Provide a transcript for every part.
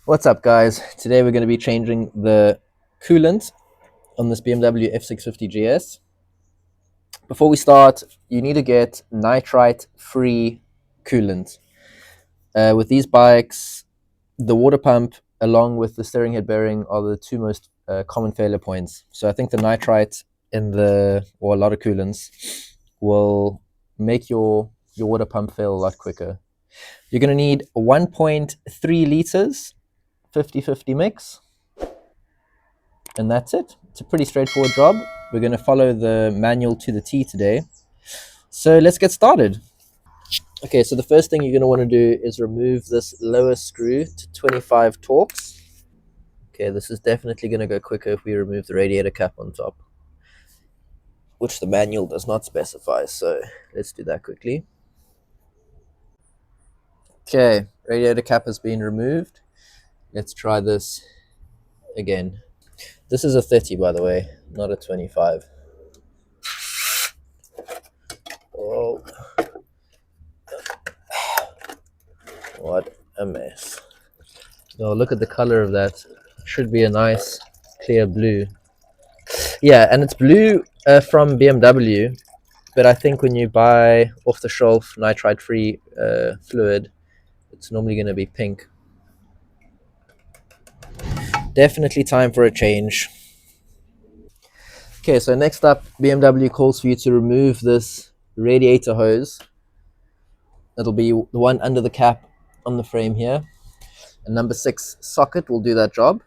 What's up, guys? Today we're going to be changing the coolant on this BMW F650GS. Before we start, you need to get Nitrite Free Coolant. With these bikes, the water pump along with the steering head bearing are the two most common failure points. So I think the nitrite or a lot of coolants will make your water pump fail a lot quicker. You're going to need 1.3 liters 50-50 mix, and that's it. It's a pretty straightforward job. We're going to follow the manual to the T today. So let's get started. Okay, so the first thing you're going to want to do is remove this lower screw to 25 torques. Okay, this is definitely going to go quicker if we remove the radiator cap on top, which the manual does not specify, so let's do that quickly. Okay, radiator cap has been removed. Let's try this again. This is a 30, by the way, not a 25. Oh, what a mess. Oh, look at the color of that. Should be a nice clear blue. Yeah, and it's blue from BMW, but I think when you buy off the shelf nitrite free fluid, it's normally going to be pink. Definitely time for a change. Okay, so next up, BMW calls for you to remove this radiator hose. It'll be the one under the cap on the frame here. A number 6 socket will do that job.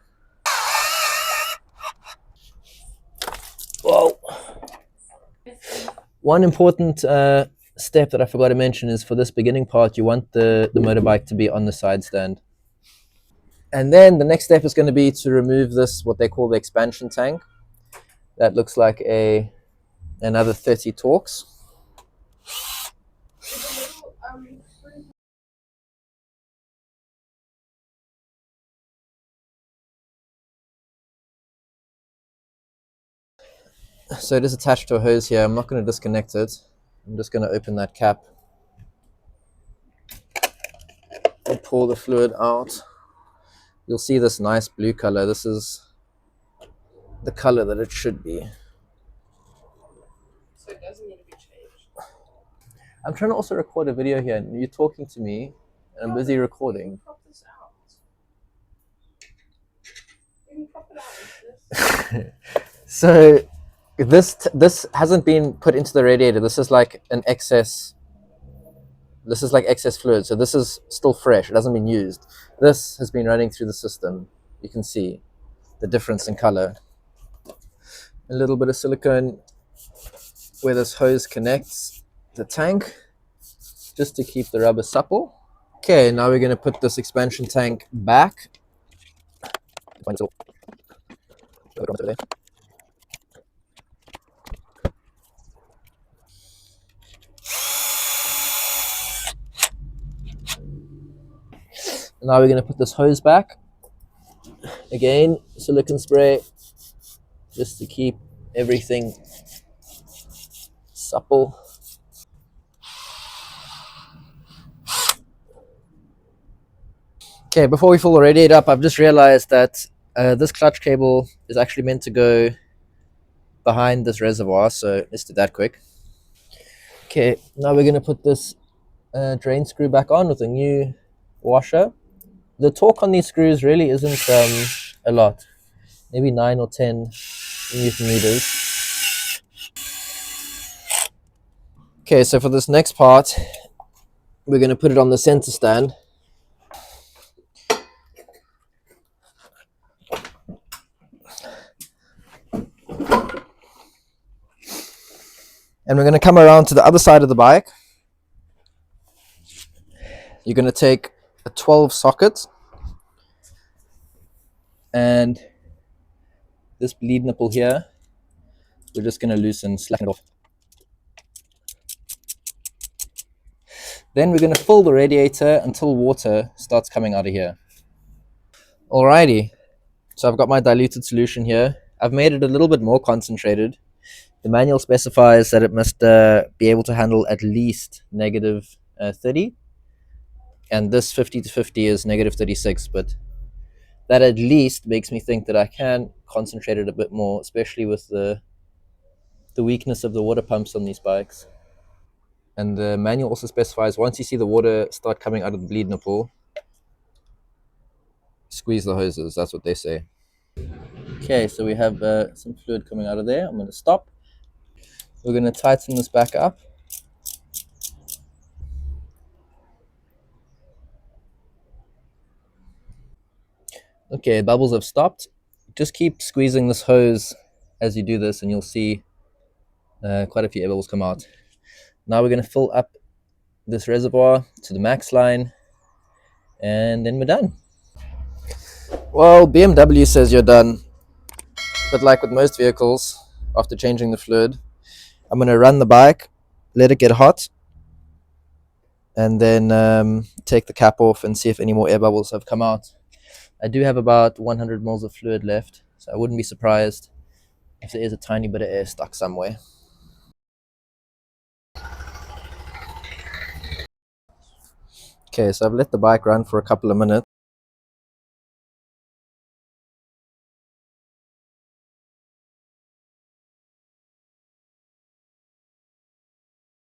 Whoa. One important step that I forgot to mention is for this beginning part, you want the motorbike to be on the side stand. And then the next step is going to be to remove this, what they call the expansion tank. That looks like another 30 torques. So it is attached to a hose here. I'm not going to disconnect it. I'm just going to open that cap and pour the fluid out. You'll see this nice blue color. This is the color that it should be. So it doesn't need to be changed. I'm trying to also record a video here, and you're talking to me, and I'm busy recording. Crop this out. You can crop it out. So this hasn't been put into the radiator. This is like an excess. This is like excess fluid. So this is still fresh. It hasn't been used. This has been running through the system. You can see the difference in color. A little bit of silicone where this hose connects the tank, just to keep the rubber supple. Okay, now we're going to put this expansion tank back. Now we're going to put this hose back. Again, silicone spray, just to keep everything supple. Okay, before we fill the radiator up, I've just realized that this clutch cable is actually meant to go behind this reservoir, so let's do that quick. Okay, now we're going to put this drain screw back on with a new washer. The torque on these screws really isn't a lot, maybe 9 or 10 Newton meters. Okay, so for this next part, we're going to put it on the center stand. And we're going to come around to the other side of the bike. You're going to take a 12 socket and this bleed nipple here, we're just going to loosen, slacken it off. Then we're going to fill the radiator until water starts coming out of here. Alrighty, so I've got my diluted solution here. I've made it a little bit more concentrated. The manual specifies that it must be able to handle at least negative 30. And this 50 to 50 is negative 36, but that at least makes me think that I can concentrate it a bit more, especially with the weakness of the water pumps on these bikes. And the manual also specifies once you see the water start coming out of the bleed nipple, squeeze the hoses. That's what they say. Okay, so we have some fluid coming out of there. I'm going to stop. We're going to tighten this back up. Okay, bubbles have stopped. Just keep squeezing this hose as you do this, and you'll see quite a few air bubbles come out. Now we're going to fill up this reservoir to the max line, and then we're done. Well, BMW says you're done, but like with most vehicles, after changing the fluid, I'm going to run the bike, let it get hot, and then take the cap off and see if any more air bubbles have come out. I do have about 100 mils of fluid left, so I wouldn't be surprised if there is a tiny bit of air stuck somewhere. Okay, so I've let the bike run for a couple of minutes.